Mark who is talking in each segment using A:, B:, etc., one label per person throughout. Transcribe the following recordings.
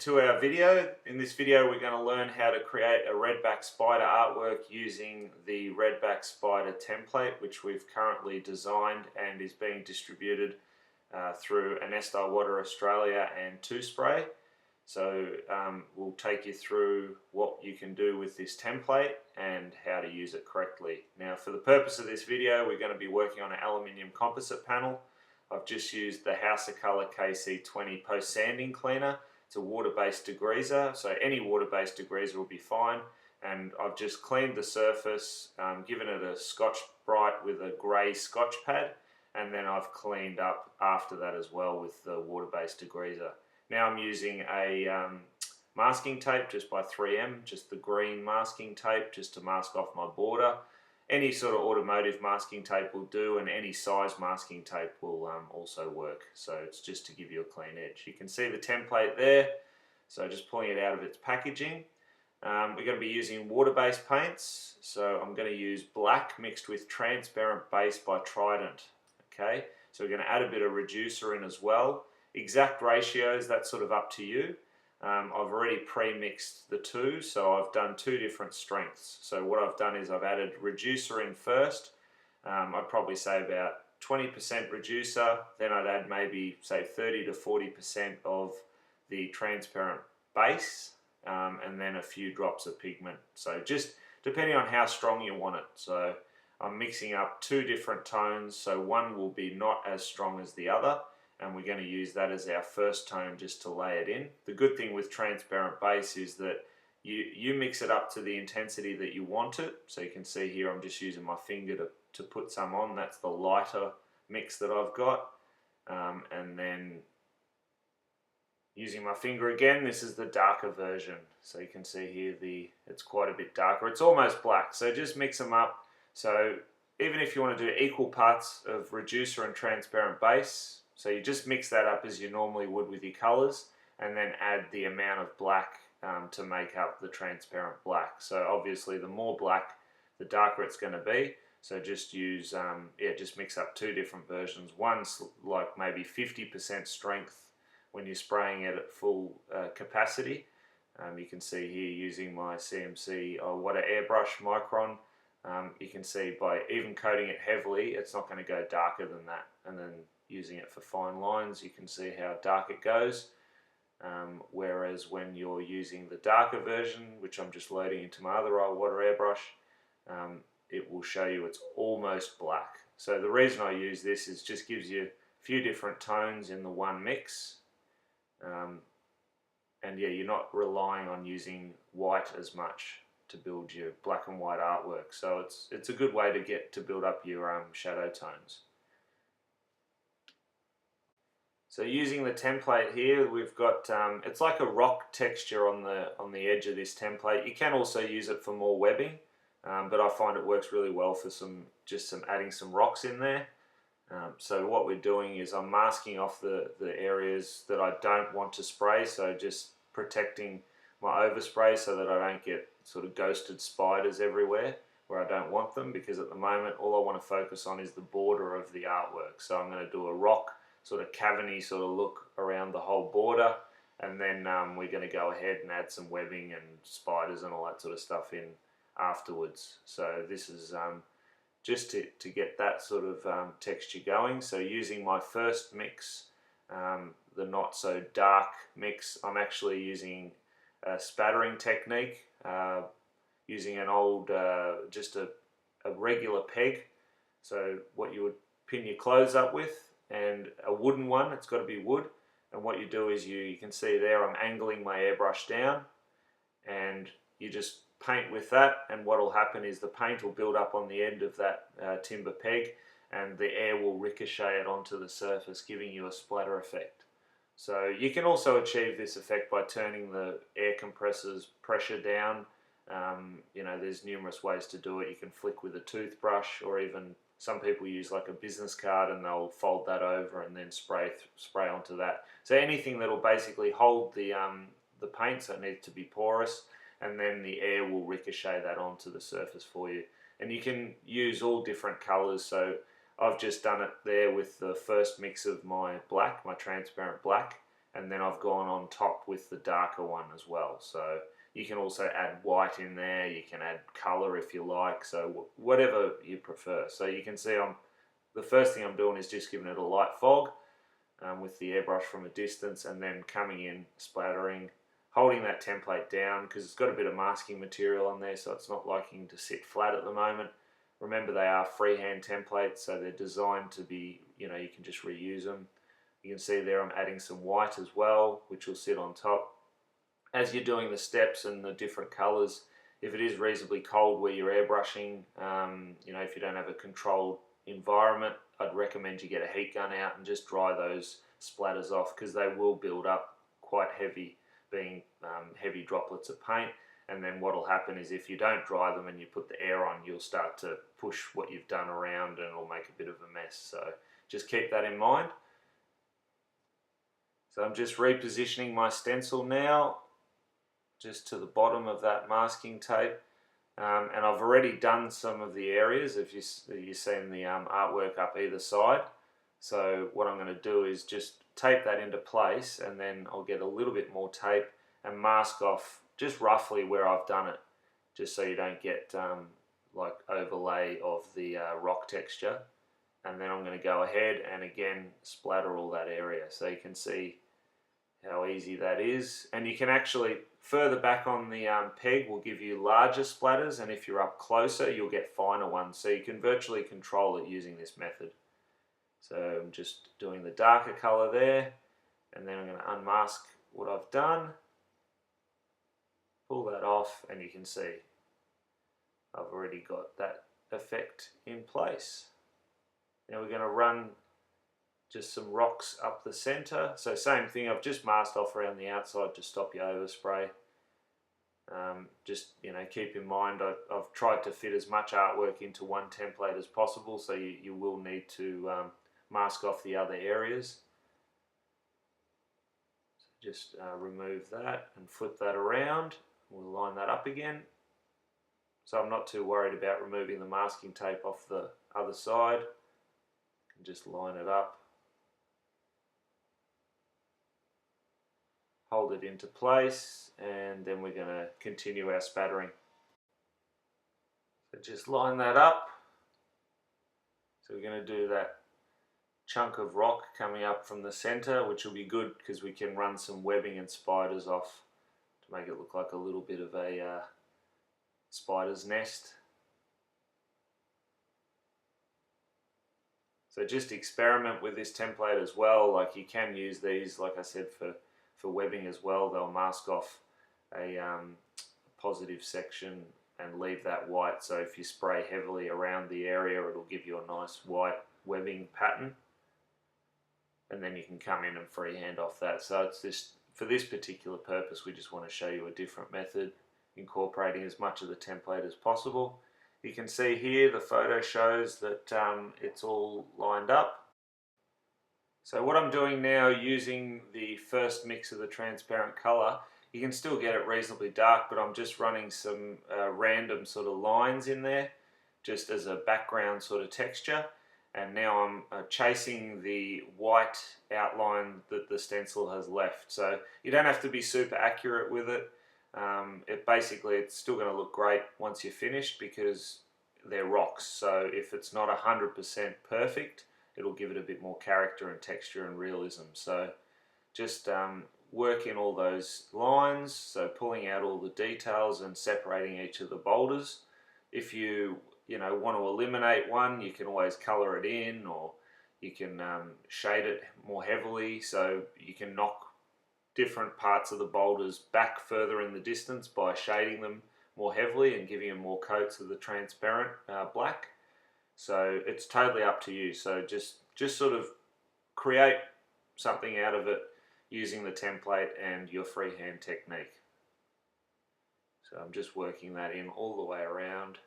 A: to our video. In this video we're going to learn how to create a Redback Spider artwork using the Redback Spider template, which we've currently designed and is being distributed through Anest Iwata Australia and 2Spray. So we'll take you through what you can do with this template and how to use it correctly. Now, for the purpose of this video, we're going to be working on an aluminium composite panel. I've just used the House of Colour KC20 post sanding cleaner. It's a water-based degreaser, so any water-based degreaser will be fine. And I've just cleaned the surface, given it a Scotch Brite with a grey Scotch pad, and then I've cleaned up after that as well with the water-based degreaser. Now I'm using a masking tape just by 3M, just the green masking tape, just to mask off my border. Any sort of automotive masking tape will do, and any size masking tape will also work. So it's just to give you a clean edge. You can see the template there, so just pulling it out of its packaging. We're going to be using water-based paints, so I'm going to use black mixed with transparent base by Trident. Okay, so we're going to add a bit of reducer in as well. Exact ratios, that's sort of up to you. I've already pre-mixed the two, so I've done two different strengths. So what I've done is I've added reducer in first. I'd probably say about 20% reducer, then I'd add maybe say 30 to 40% of the transparent base, and then a few drops of pigment. So just depending on how strong you want it. So I'm mixing up two different tones, so one will be not as strong as the other, and we're going to use that as our first tone just to lay it in. The good thing with transparent base is that you mix it up to the intensity that you want it. So you can see here I'm just using my finger to put some on. That's the lighter mix that I've got. And then using my finger again, this is the darker version. So you can see here it's quite a bit darker. It's almost black, so just mix them up. So even if you want to do equal parts of reducer and transparent base, so you just mix that up as you normally would with your colours, and then add the amount of black to make up the transparent black. So obviously the more black, the darker it's going to be. So just use, just mix up two different versions. One's like maybe 50% strength when you're spraying it at full capacity. You can see here using my CMC Water Airbrush Micron. You can see by even coating it heavily, it's not going to go darker than that. And then using it for fine lines, you can see how dark it goes. Whereas when you're using the darker version, which I'm just loading into my other water airbrush, it will show you it's almost black. So the reason I use this is just gives you a few different tones in the one mix. And yeah, you're not relying on using white as much to build your black and white artwork. So it's a good way to build up your shadow tones. So using the template here, we've got it's like a rock texture on the edge of this template. You can also use it for more webbing, but I find it works really well for adding some rocks in there. So what we're doing is I'm masking off the areas that I don't want to spray, so just protecting my overspray so that I don't get sort of ghosted spiders everywhere where I don't want them, because at the moment all I want to focus on is the border of the artwork. So I'm going to do a rock sort of cavity sort of look around the whole border, and then we're going to go ahead and add some webbing and spiders and all that sort of stuff in afterwards. So this is just to get that sort of texture going. So using my first mix, the not so dark mix, I'm actually using a spattering technique, using an old, just a regular peg, so what you would pin your clothes up with, and a wooden one. It's got to be wood. And what you do is you can see there I'm angling my airbrush down, and you just paint with that, and what will happen is the paint will build up on the end of that timber peg, and the air will ricochet it onto the surface, giving you a splatter effect. So you can also achieve this effect by turning the air compressor's pressure down. You know, there's numerous ways to do it. You can flick with a toothbrush, or even some people use like a business card and they'll fold that over and then spray onto that. So anything that will basically hold the paint, so it needs to be porous, and then the air will ricochet that onto the surface for you. And you can use all different colours. So I've just done it there with the first mix of my black, my transparent black, and then I've gone on top with the darker one as well. So you can also add white in there, you can add color if you like, so whatever you prefer. So you can see the first thing I'm doing is just giving it a light fog with the airbrush from a distance, and then coming in, splattering, holding that template down because it's got a bit of masking material on there, so it's not liking to sit flat at the moment. Remember, they are freehand templates, so they're designed to be, you can just reuse them. You can see there I'm adding some white as well, which will sit on top. As you're doing the steps and the different colors, if it is reasonably cold where you're airbrushing, if you don't have a controlled environment, I'd recommend you get a heat gun out and just dry those splatters off, because they will build up quite heavy, being heavy droplets of paint. And then what will happen is, if you don't dry them and you put the air on, you'll start to push what you've done around and it'll make a bit of a mess. So just keep that in mind. So I'm just repositioning my stencil now, just to the bottom of that masking tape. And I've already done some of the areas, if you've seen the artwork up either side. So what I'm going to do is just tape that into place, and then I'll get a little bit more tape and mask off just roughly where I've done it, just so you don't get like overlay of the rock texture. And then I'm going to go ahead and again splatter all that area, so you can see how easy that is. And you can actually, further back on the peg will give you larger splatters, and if you're up closer you'll get finer ones, so you can virtually control it using this method. So I'm just doing the darker color there, and then I'm going to unmask what I've done, pull that off, and you can see I've already got that effect in place. Now we're going to run just some rocks up the center. So same thing, I've just masked off around the outside to stop your overspray. Just keep in mind, I've tried to fit as much artwork into one template as possible, so you will need to mask off the other areas. So just remove that and flip that around. We'll line that up again. So I'm not too worried about removing the masking tape off the other side. And just line it up. Hold it into place, and then we're going to continue our spattering. So just line that up. So we're going to do that chunk of rock coming up from the center, which will be good because we can run some webbing and spiders off to make it look like a little bit of a spider's nest. So just experiment with this template as well. Like, you can use these, like I said, for webbing as well. They'll mask off a positive section and leave that white, so if you spray heavily around the area it'll give you a nice white webbing pattern, and then you can come in and freehand off that. So it's just, for this particular purpose, we just want to show you a different method, incorporating as much of the template as possible. You can see here the photo shows that it's all lined up. So what I'm doing now, using the first mix of the transparent colour, you can still get it reasonably dark, but I'm just running some random sort of lines in there, just as a background sort of texture. And now I'm chasing the white outline that the stencil has left. So you don't have to be super accurate with it. It's still going to look great once you're finished, because they're rocks. So if it's not 100% perfect, it'll give it a bit more character and texture and realism. So just work in all those lines, so pulling out all the details and separating each of the boulders. If you want to eliminate one, you can always color it in, or you can shade it more heavily, so you can knock different parts of the boulders back further in the distance by shading them more heavily and giving them more coats of the transparent black. So it's totally up to you. So just sort of create something out of it using the template and your freehand technique. So I'm just working that in all the way around.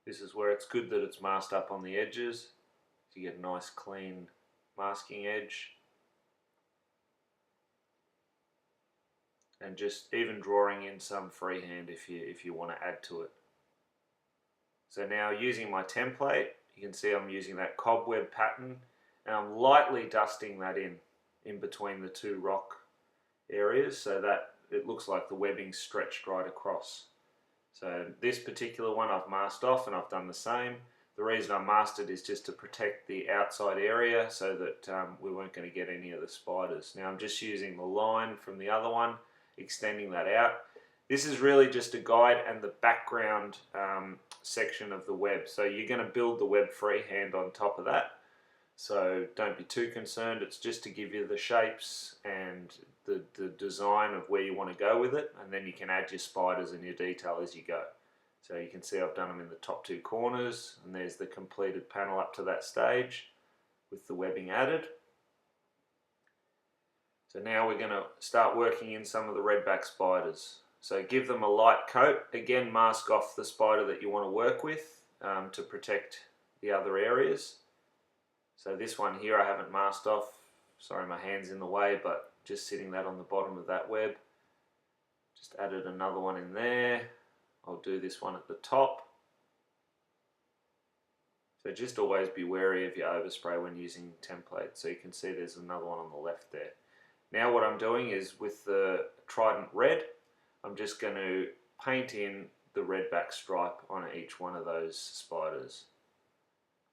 A: This is where it's good that it's masked up on the edges, so you get a nice clean masking edge. And just even drawing in some freehand if you want to add to it. So now, using my template, you can see I'm using that cobweb pattern, and I'm lightly dusting that in between the two rock areas so that it looks like the webbing's stretched right across. So this particular one I've masked off, and I've done the same. The reason I masked it is just to protect the outside area so that we weren't going to get any of the spiders. Now I'm just using the line from the other one, extending that out. This is really just a guide and the background section of the web. So you're going to build the web freehand on top of that. So don't be too concerned, it's just to give you the shapes and the design of where you want to go with it, and then you can add your spiders and your detail as you go. So you can see I've done them in the top two corners, and there's the completed panel up to that stage with the webbing added. So now we're going to start working in some of the redback spiders. So give them a light coat, again mask off the spider that you want to work with to protect the other areas. So this one here I haven't masked off, sorry my hand's in the way, but just sitting that on the bottom of that web. Just added another one in there. I'll do this one at the top. So just always be wary of your overspray when using templates. So you can see there's another one on the left there. Now what I'm doing is with the Trident Red, I'm just going to paint in the redback stripe on each one of those spiders.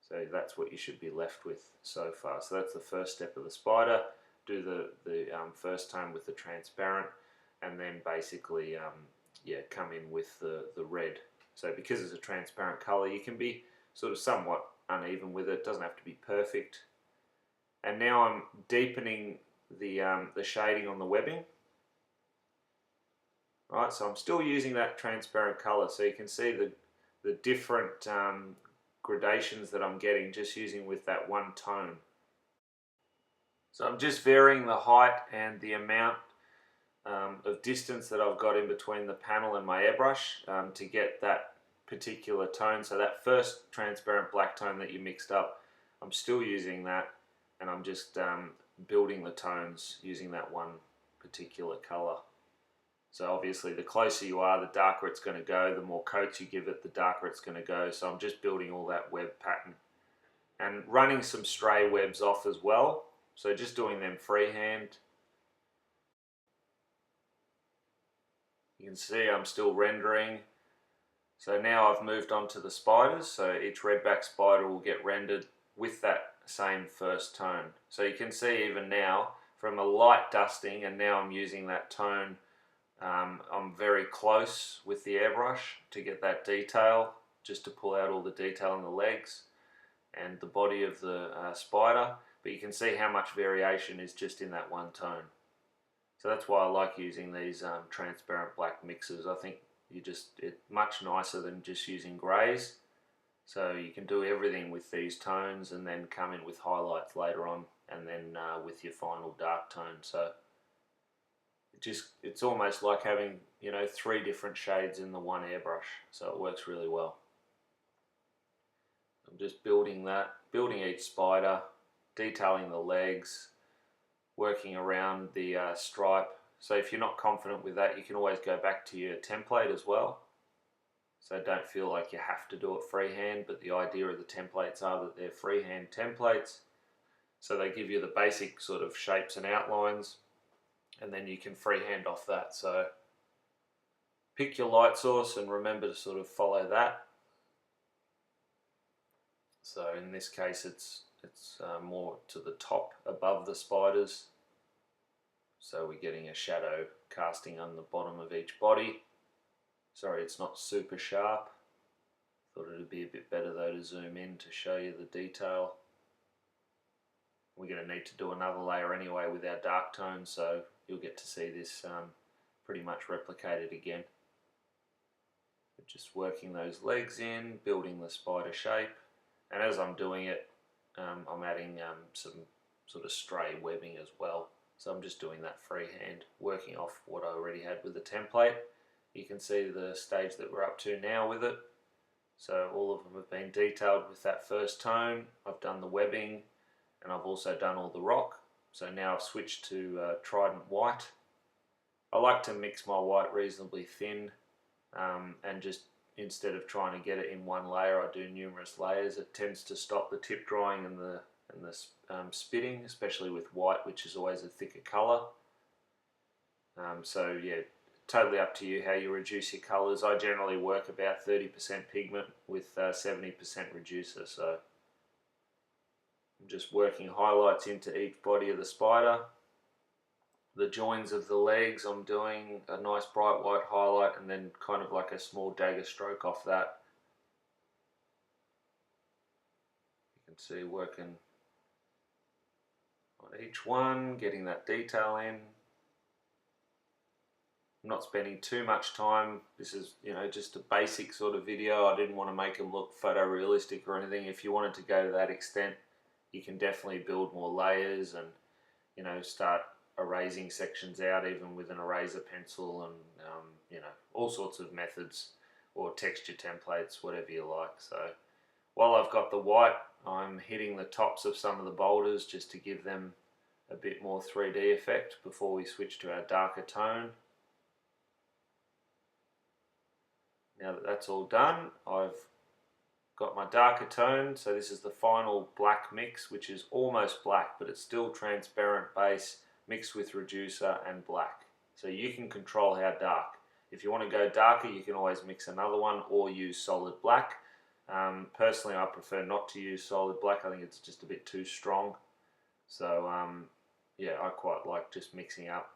A: So that's what you should be left with so far. So that's the first step of the spider. Do the first tone with the transparent, and then basically come in with the red. So because it's a transparent color, you can be sort of somewhat uneven with it. It doesn't have to be perfect. And now I'm deepening the shading on the webbing. Right, so I'm still using that transparent color, so you can see the different gradations that I'm getting just using with that one tone. So I'm just varying the height and the amount of distance that I've got in between the panel and my airbrush to get that particular tone. So that first transparent black tone that you mixed up, I'm still using that, and I'm just building the tones using that one particular color. So obviously the closer you are, the darker it's going to go. The more coats you give it, the darker it's going to go. So I'm just building all that web pattern and running some stray webs off as well. So just doing them freehand. You can see I'm still rendering. So now I've moved on to the spiders. So each redback spider will get rendered with that same first tone. So you can see even now from a light dusting, and now I'm using that tone. I'm very close with the airbrush to get that detail, just to pull out all the detail in the legs and the body of the spider, but you can see how much variation is just in that one tone. So that's why I like using these transparent black mixes. I think it's much nicer than just using greys. So you can do everything with these tones and then come in with highlights later on, and then with your final dark tone. So it's almost like having, you know, 3 different shades in the one airbrush, so it works really well. I'm just building each spider, detailing the legs, working around the stripe. So if you're not confident with that, you can always go back to your template as well. So don't feel like you have to do it freehand, but the idea of the templates are that they're freehand templates. So they give you the basic sort of shapes and outlines, and then you can freehand off that. So pick your light source and remember to sort of follow that. So in this case it's more to the top above the spiders. So we're getting a shadow casting on the bottom of each body. Sorry, it's not super sharp. Thought it'd be a bit better though to zoom in to show you the detail. We're going to need to do another layer anyway with our dark tones, so you'll get to see this pretty much replicated again. But just working those legs in, building the spider shape, and as I'm doing it, I'm adding some sort of stray webbing as well. So I'm just doing that freehand, working off what I already had with the template. You can see the stage that we're up to now with it. So all of them have been detailed with that first tone. I've done the webbing, and I've also done all the rock. So now I've switched to Trident White. I like to mix my white reasonably thin and just instead of trying to get it in one layer, I do numerous layers. It tends to stop the tip drying and the spitting, especially with white, which is always a thicker colour. So yeah, totally up to you how you reduce your colours. I generally work about 30% pigment with 70% reducer, so I'm just working highlights into each body of the spider. The joins of the legs, I'm doing a nice bright white highlight and then kind of like a small dagger stroke off that. You can see working on each one, getting that detail in. I'm not spending too much time. This is, you know, just a basic sort of video. I didn't want to make them look photorealistic or anything. If you wanted to go to that extent, you can definitely build more layers and, you know, start erasing sections out even with an eraser pencil and, you know, all sorts of methods or texture templates, whatever you like. So while I've got the white, I'm hitting the tops of some of the boulders just to give them a bit more 3D effect before we switch to our darker tone. Now that that's all done, I've got my darker tone, so this is the final black mix, which is almost black, but it's still transparent base mixed with reducer and black. So you can control how dark. If you want to go darker, you can always mix another one or use solid black. Personally, I prefer not to use solid black. I think it's just a bit too strong. So yeah, I quite like just mixing up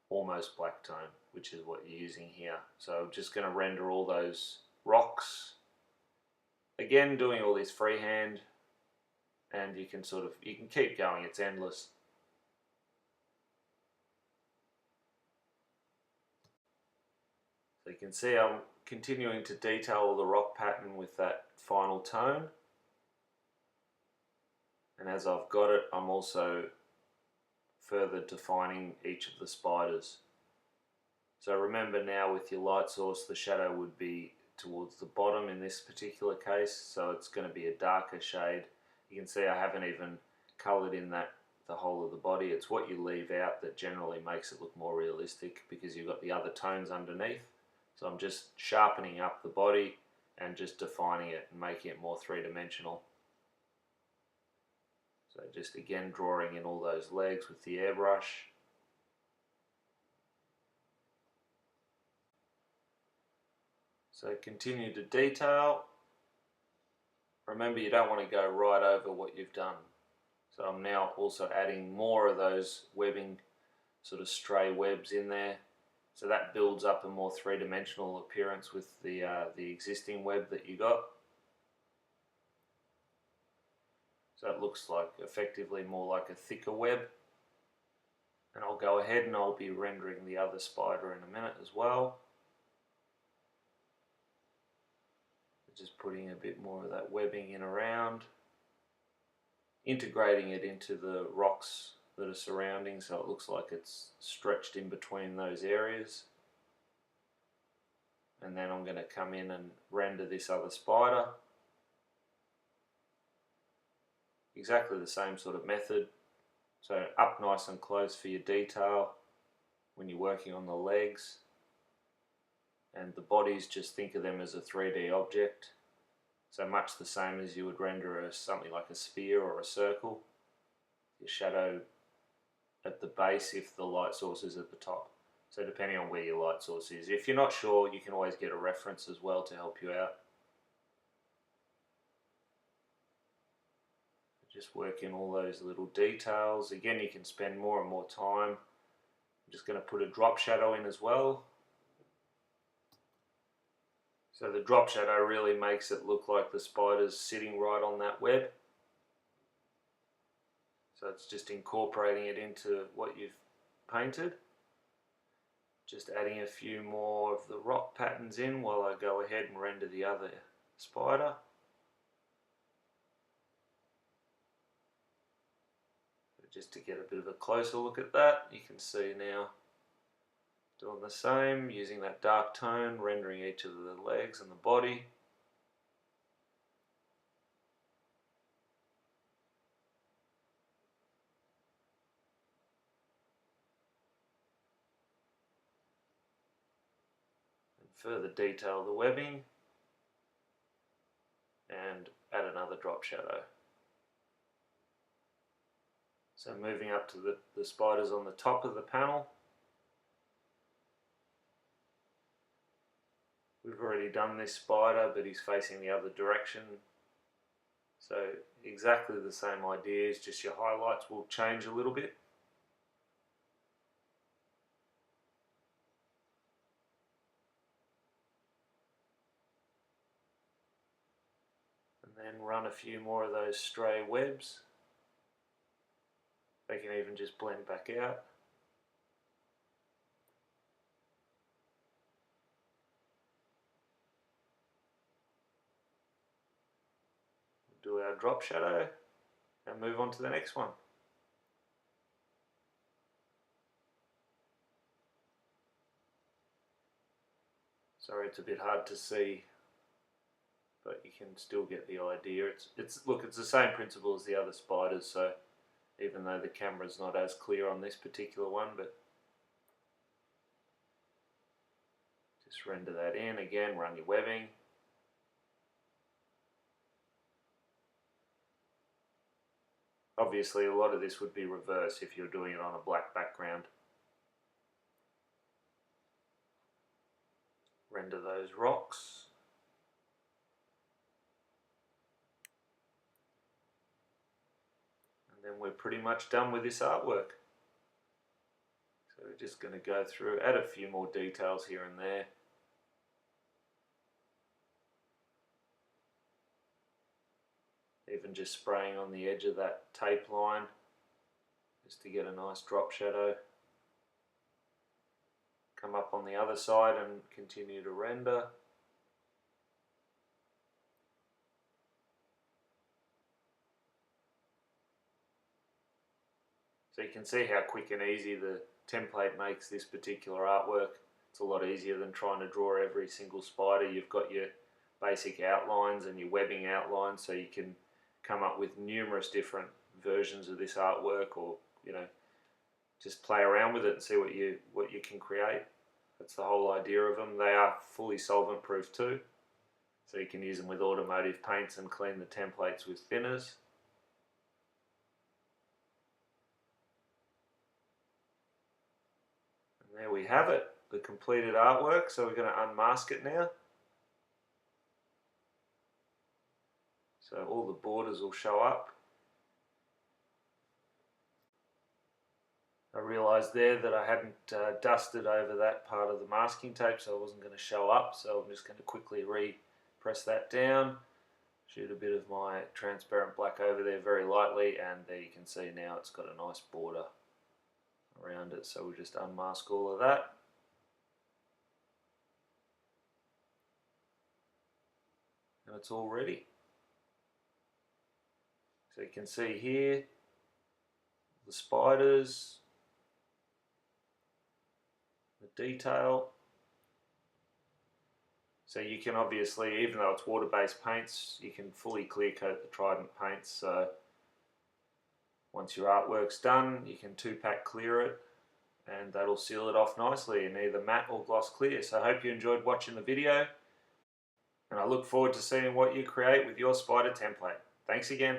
A: almost black tone, which is what you're using here. So I'm just going to render all those rocks. Again, doing all this freehand, and you can keep going, it's endless. So you can see I'm continuing to detail all the rock pattern with that final tone. And as I've got it, I'm also further defining each of the spiders. So remember now with your light source, the shadow would be towards the bottom in this particular case, so it's going to be a darker shade. You can see I haven't even coloured in the whole of the body. It's what you leave out that generally makes it look more realistic, because you've got the other tones underneath. So I'm just sharpening up the body and just defining it and making it more three-dimensional. So just again drawing in all those legs with the airbrush. So continue to detail. Remember, you don't want to go right over what you've done. So I'm now also adding more of those webbing, sort of stray webs in there. So that builds up a more three-dimensional appearance with the existing web that you got. So it looks like effectively more like a thicker web. And I'll go ahead and I'll be rendering the other spider in a minute as well. Just putting a bit more of that webbing in around, integrating it into the rocks that are surrounding, so it looks like it's stretched in between those areas. And then I'm going to come in and render this other spider. Exactly the same sort of method. So up nice and close for your detail when you're working on the legs. And the bodies, just think of them as a 3D object. So much the same as you would render something like a sphere or a circle. Your shadow at the base if the light source is at the top. So depending on where your light source is. If you're not sure, you can always get a reference as well to help you out. Just work in all those little details. Again, you can spend more and more time. I'm just going to put a drop shadow in as well. So the drop shadow really makes it look like the spider's sitting right on that web. So it's just incorporating it into what you've painted. Just adding a few more of the rock patterns in while I go ahead and render the other spider. Just to get a bit of a closer look at that, you can see now doing the same, using that dark tone, rendering each of the legs and the body. And further detail the webbing. and add another drop shadow. So moving up to the spiders on the top of the panel. We've already done this spider, but he's facing the other direction. So exactly the same ideas, just your highlights will change a little bit. And then run a few more of those stray webs. They can even just blend back out. Do our drop shadow and move on to the next one. Sorry, it's a bit hard to see, but you can still get the idea. Look, it's the same principle as the other spiders, so even though the camera's not as clear on this particular one, but just render that in. Again, run your webbing. Obviously, a lot of this would be reverse if you're doing it on a black background. Render those rocks. And then we're pretty much done with this artwork. So we're just going to go through, add a few more details here and there. Even just spraying on the edge of that tape line just to get a nice drop shadow. Come up on the other side and continue to render. So you can see how quick and easy the template makes this particular artwork. It's a lot easier than trying to draw every single spider. You've got your basic outlines and your webbing outlines, so you can come up with numerous different versions of this artwork, or just play around with it and see what you can create. That's the whole idea of them. They are fully solvent proof too, so you can use them with automotive paints and clean the templates with thinners. And there we have it, the completed artwork. So we're going to unmask it now. So all the borders will show up. I realised there that I hadn't dusted over that part of the masking tape, so it wasn't going to show up. So I'm just going to quickly press that down, shoot a bit of my transparent black over there very lightly, and there you can see now it's got a nice border around it. So we'll just unmask all of that. And it's all ready. So you can see here the spiders, the detail. So you can obviously, even though it's water-based paints, you can fully clear coat the Trident paints. So once your artwork's done, you can 2-pack clear it, and that'll seal it off nicely in either matte or gloss clear. So I hope you enjoyed watching the video, and I look forward to seeing what you create with your spider template. Thanks again.